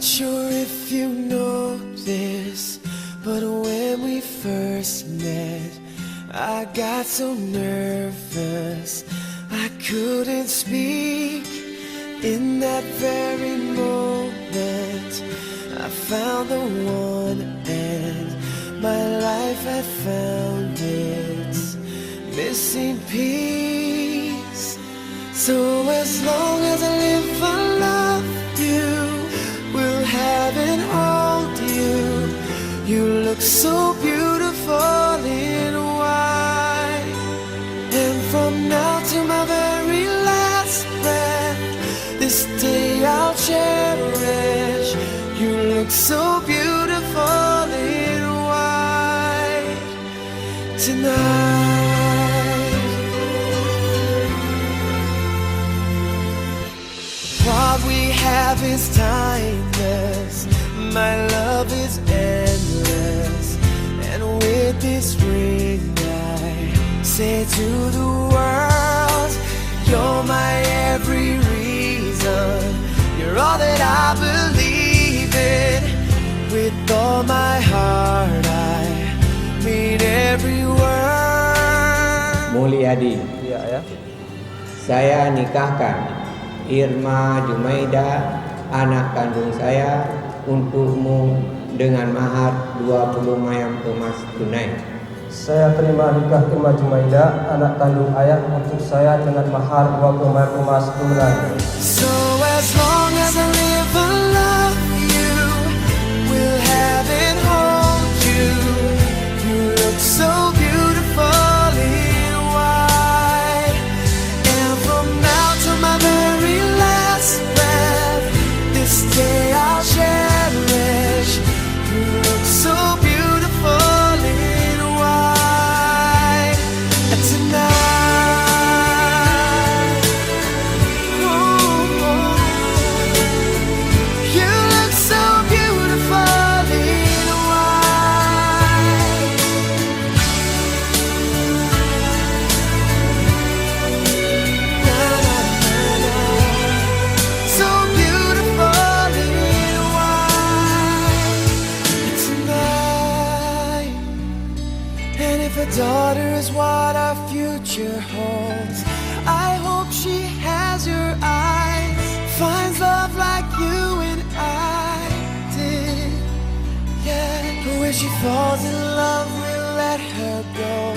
Not sure if you know this, but when we first met, I got so nervous I couldn't speak. In that very moment, I found the one, and my life had found its missing piece. So as long as I live, I love you, will have and hold you. You look so beautiful in white, and from now to my very last breath, this day I'll cherish. You look so beautiful in white tonight. What we have is timeless, my love is endless, and with this ring I say to the world, you're my every reason, you're all that I believe in. With all my heart I mean every word. Mulyadi, Ya, ayah. saya nikahkan Irma Jumaida, anak kandung saya, untukmu dengan mahar 20 mayam emas tunai. Saya terima nikah Irma Jumaida, anak kandung ayah, untuk saya dengan mahar 20 mayam emas tunai. So as long as I live, I love you, will have and hold you. You look so beautiful in white, and from now to my very last breath, this day I'll cherish. You look so beautiful in white tonight. Daughter is what our future holds. I hope she has your eyes, finds love like you and I did. Yeah, but when she falls in love, we'll let her go.